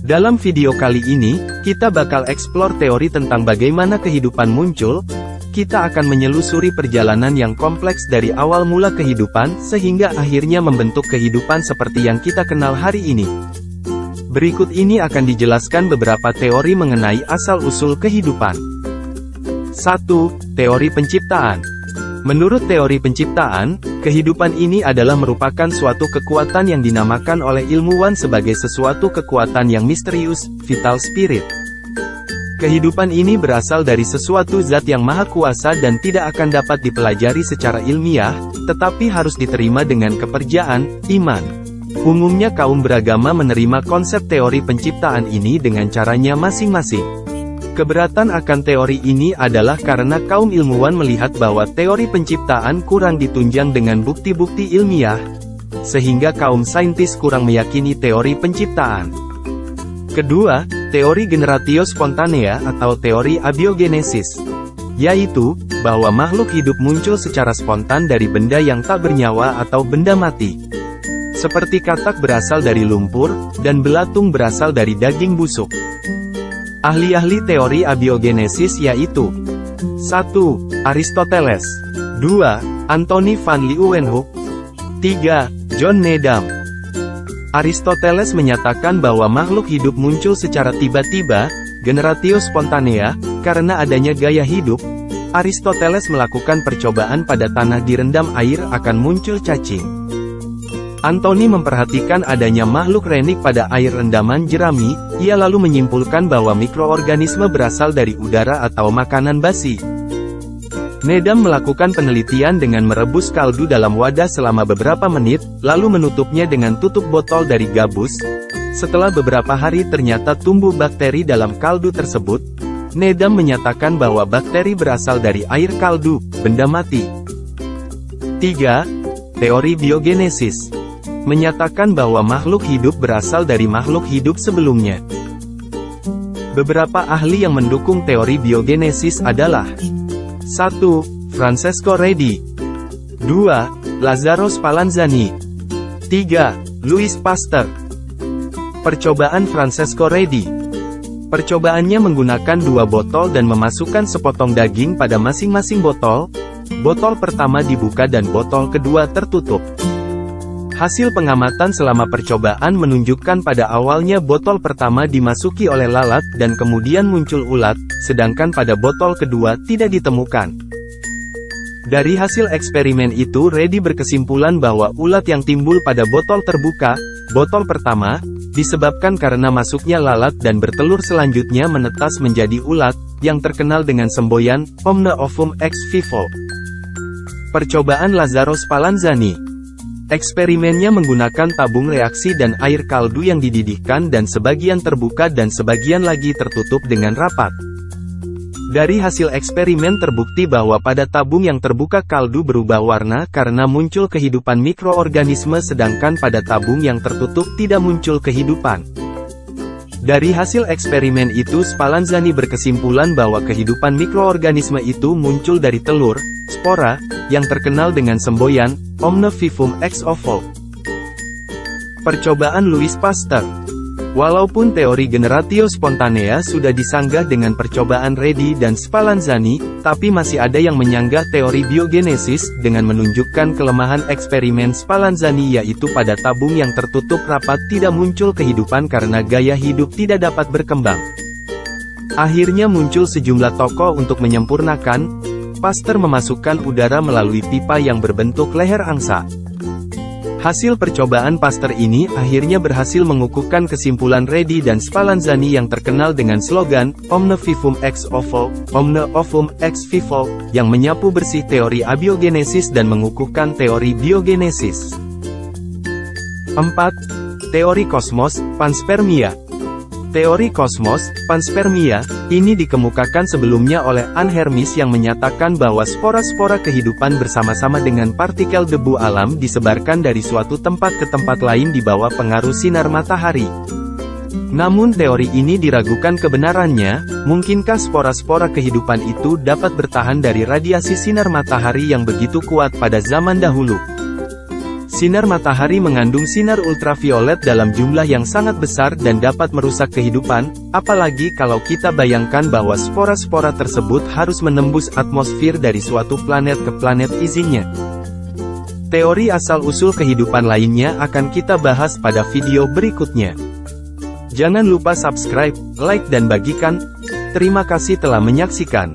Dalam video kali ini, kita bakal eksplor teori tentang bagaimana kehidupan muncul. Kita akan menyelusuri perjalanan yang kompleks dari awal mula kehidupan, sehingga akhirnya membentuk kehidupan seperti yang kita kenal hari ini. Berikut ini akan dijelaskan beberapa teori mengenai asal-usul kehidupan. 1. Teori penciptaan. Menurut teori penciptaan, kehidupan ini adalah merupakan suatu kekuatan yang dinamakan oleh ilmuwan sebagai sesuatu kekuatan yang misterius, vital spirit. Kehidupan ini berasal dari sesuatu zat yang maha kuasa dan tidak akan dapat dipelajari secara ilmiah, tetapi harus diterima dengan kepercayaan, iman. Umumnya kaum beragama menerima konsep teori penciptaan ini dengan caranya masing-masing. Keberatan akan teori ini adalah karena kaum ilmuwan melihat bahwa teori penciptaan kurang ditunjang dengan bukti-bukti ilmiah, sehingga kaum saintis kurang meyakini teori penciptaan. Kedua, teori generatio spontanea atau teori abiogenesis, yaitu bahwa makhluk hidup muncul secara spontan dari benda yang tak bernyawa atau benda mati. Seperti katak berasal dari lumpur, dan belatung berasal dari daging busuk. Ahli-ahli teori abiogenesis yaitu 1. Aristoteles 2. Anthony van Leeuwenhoek 3. John Needham. Aristoteles menyatakan bahwa makhluk hidup muncul secara tiba-tiba, generatio spontanea, karena adanya gaya hidup. Aristoteles melakukan percobaan pada tanah direndam air akan muncul cacing. Anthony memperhatikan adanya makhluk renik pada air rendaman jerami, ia lalu menyimpulkan bahwa mikroorganisme berasal dari udara atau makanan basi. Needham melakukan penelitian dengan merebus kaldu dalam wadah selama beberapa menit, lalu menutupnya dengan tutup botol dari gabus. Setelah beberapa hari ternyata tumbuh bakteri dalam kaldu tersebut. Needham menyatakan bahwa bakteri berasal dari air kaldu, benda mati. 3. Teori biogenesis menyatakan bahwa makhluk hidup berasal dari makhluk hidup sebelumnya. Beberapa ahli yang mendukung teori biogenesis adalah 1. Francesco Redi 2. Lazzaro Spallanzani 3. Louis Pasteur. Percobaan Francesco Redi. Percobaannya menggunakan 2 botol dan memasukkan sepotong daging pada masing-masing botol. Botol pertama dibuka dan botol kedua tertutup. Hasil pengamatan selama percobaan menunjukkan pada awalnya botol pertama dimasuki oleh lalat dan kemudian muncul ulat, sedangkan pada botol kedua tidak ditemukan. Dari hasil eksperimen itu Redi berkesimpulan bahwa ulat yang timbul pada botol terbuka, botol pertama, disebabkan karena masuknya lalat dan bertelur selanjutnya menetas menjadi ulat, yang terkenal dengan semboyan, Omne ovum ex vivo. Percobaan Lazzaro Spallanzani. Eksperimennya menggunakan tabung reaksi dan air kaldu yang dididihkan dan sebagian terbuka dan sebagian lagi tertutup dengan rapat. Dari hasil eksperimen terbukti bahwa pada tabung yang terbuka kaldu berubah warna karena muncul kehidupan mikroorganisme sedangkan pada tabung yang tertutup tidak muncul kehidupan. Dari hasil eksperimen itu Spallanzani berkesimpulan bahwa kehidupan mikroorganisme itu muncul dari telur, spora, yang terkenal dengan semboyan, Omne vivum ex ovo. Percobaan Louis Pasteur. Walaupun teori generatio spontanea sudah disanggah dengan percobaan Redi dan Spallanzani, tapi masih ada yang menyanggah teori biogenesis, dengan menunjukkan kelemahan eksperimen Spallanzani yaitu pada tabung yang tertutup rapat tidak muncul kehidupan karena gaya hidup tidak dapat berkembang. Akhirnya muncul sejumlah tokoh untuk menyempurnakan. Pasteur memasukkan udara melalui pipa yang berbentuk leher angsa. Hasil percobaan Pasteur ini akhirnya berhasil mengukuhkan kesimpulan Redi dan Spallanzani yang terkenal dengan slogan, Omne vivum ex ovo, Omne ovum ex vivo, yang menyapu bersih teori abiogenesis dan mengukuhkan teori biogenesis. 4. Teori kosmos, panspermia. Teori kosmos, panspermia, ini dikemukakan sebelumnya oleh Anne Hermis yang menyatakan bahwa spora-spora kehidupan bersama-sama dengan partikel debu alam disebarkan dari suatu tempat ke tempat lain di bawah pengaruh sinar matahari. Namun teori ini diragukan kebenarannya, mungkinkah spora-spora kehidupan itu dapat bertahan dari radiasi sinar matahari yang begitu kuat pada zaman dahulu? Sinar matahari mengandung sinar ultraviolet dalam jumlah yang sangat besar dan dapat merusak kehidupan, apalagi kalau kita bayangkan bahwa spora-spora tersebut harus menembus atmosfer dari suatu planet ke planet izinnya. Teori asal-usul kehidupan lainnya akan kita bahas pada video berikutnya. Jangan lupa subscribe, like dan bagikan. Terima kasih telah menyaksikan.